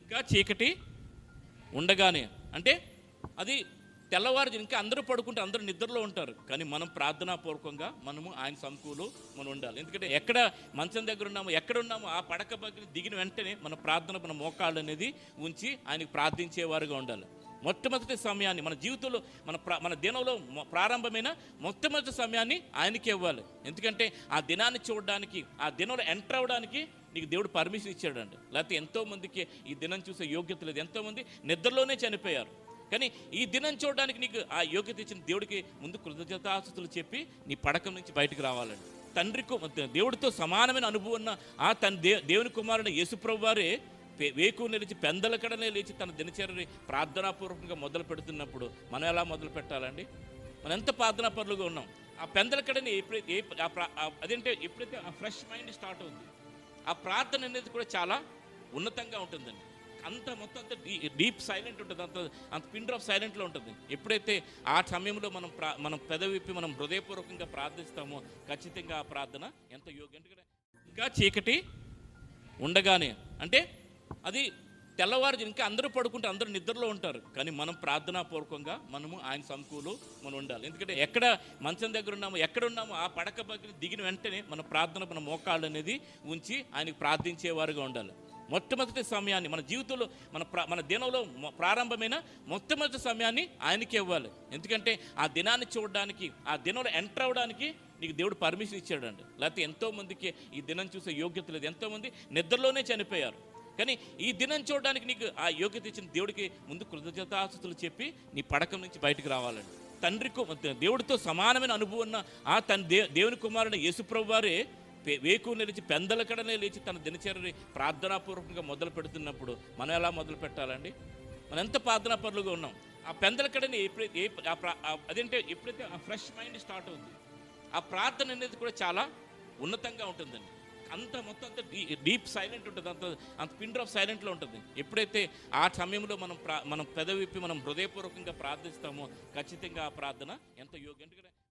ఇంకా చీకటి ఉండగానే అంటే అది తెల్లవారు ఇంకా అందరూ పడుకుంటే అందరూ నిద్రలో ఉంటారు. కానీ మనం ప్రార్థనాపూర్వకంగా మనము ఆయన సమకూలు మనం ఉండాలి. ఎందుకంటే ఎక్కడ మంచం దగ్గర ఉన్నామో ఎక్కడ ఉన్నామో ఆ పడక పక్కన దిగిన వెంటనే మన ప్రార్థన మన మోకాళ్ళు అనేది ఉంచి ఆయనకి ప్రార్థించేవారుగా ఉండాలి. మొట్టమొదటి సమయాన్ని మన జీవితంలో మన దినంలో ప్రారంభమైన మొట్టమొదటి సమయాన్ని ఆయనకి ఇవ్వాలి. ఎందుకంటే ఆ దినాన్ని చూడడానికి ఆ దినంలో ఎంటర్ అవ్వడానికి నీకు దేవుడు పర్మిషన్ ఇచ్చాడండి. లేకపోతే ఎంతోమందికి ఈ దినం చూసే యోగ్యత లేదు. ఎంతోమంది నిద్రలోనే చనిపోయారు. కానీ ఈ దినం చూడడానికి నీకు ఆ యోగ్యత ఇచ్చిన దేవుడికి ముందు కృతజ్ఞతాస్తుతులు చెప్పి నీ పడకం నుంచి బయటకు రావాలండి. దేవుడితో సమానమైన అనుభవం ఉన్న ఆ దేవుని కుమారుడు యేసుప్రభు వారే వేకువ నిలిచి పెందలకడనే లేచి తన దినచర్యని ప్రార్థనాపూర్వకంగా మొదలు పెడుతున్నప్పుడు మనం ఎలా మొదలు పెట్టాలండి? మనం ఎంత ప్రార్థనా పరులుగా ఉన్నాం. ఆ పెందలకడని ఎప్పుడైతే ఆ ఫ్రెష్ మైండ్ స్టార్ట్ అవుతుంది, ఆ ప్రార్థన అనేది కూడా చాలా ఉన్నతంగా ఉంటుందండి. మొత్తం డీప్ సైలెంట్ ఉంటుంది, అంత పిన్ డ్రాప్ సైలెంట్లో ఉంటుంది. ఎప్పుడైతే ఆ సమయంలో మనం పెదవిప్పి మనం హృదయపూర్వకంగా ప్రార్థిస్తామో ఖచ్చితంగా ఆ ప్రార్థన ఎంత యోగ్యం. ఇంకా చీకటి ఉండగానే అంటే అది తెల్లవారు ఇంకా అందరూ పడుకుంటే అందరూ నిద్రలో ఉంటారు. కానీ మనం ప్రార్థనాపూర్వకంగా మనము ఆయన సమకూలు మనం ఉండాలి. ఎందుకంటే ఎక్కడ మంచం దగ్గర ఉన్నామో ఎక్కడ ఉన్నామో ఆ పడక పక్కన దిగిన వెంటనే మన ప్రార్థన మన మోకాళ్ళు అనేది ఉంచి ఆయనకి ప్రార్థించేవారుగా ఉండాలి. మొట్టమొదటి సమయాన్ని మన జీవితంలో మన దినంలో ప్రారంభమైన మొట్టమొదటి సమయాన్ని ఆయనకి ఇవ్వాలి. ఎందుకంటే ఆ దినాన్ని చూడడానికి ఆ దినంలో ఎంటర్ అవ్వడానికి నీకు దేవుడు పర్మిషన్ ఇచ్చాడండి. లేకపోతే ఎంతోమందికి ఈ దినం చూసే యోగ్యత లేదు. ఎంతోమంది నిద్రలోనే చనిపోయారు. కానీ ఈ దినం చూడడానికి నీకు ఆ యోగ్యత ఇచ్చిన దేవుడికి ముందు కృతజ్ఞతాస్తుతులు చెప్పి నీ పడకం నుంచి బయటకు రావాలండి. దేవుడితో సమానమైన అనుభవం ఉన్న ఆ దేవుని కుమారుడు యేసుప్రభు వారే వేకువ నిలిచి పెందలకడనే లేచి తన దినచర్యని ప్రార్థనాపూర్వకంగా మొదలు పెడుతున్నప్పుడు మనం ఎలా పెట్టాలండి? మనం ఎంత ప్రార్థనా పరులుగా ఉన్నాం. ఆ పెందలకడని ఎప్పుడైతే ఆ ఫ్రెష్ మైండ్ స్టార్ట్ అవుతుంది, ఆ ప్రార్థన అనేది కూడా చాలా ఉన్నతంగా ఉంటుందండి. మొత్తం డీప్ సైలెంట్ ఉంటుంది, అంత పిన్ డ్రాప్ సైలెంట్లో ఉంటుంది. ఎప్పుడైతే ఆ సమయంలో మనం పెదవిప్పి మనం హృదయపూర్వకంగా ప్రార్థిస్తామో ఖచ్చితంగా ఆ ప్రార్థన ఎంత యోగ్యం.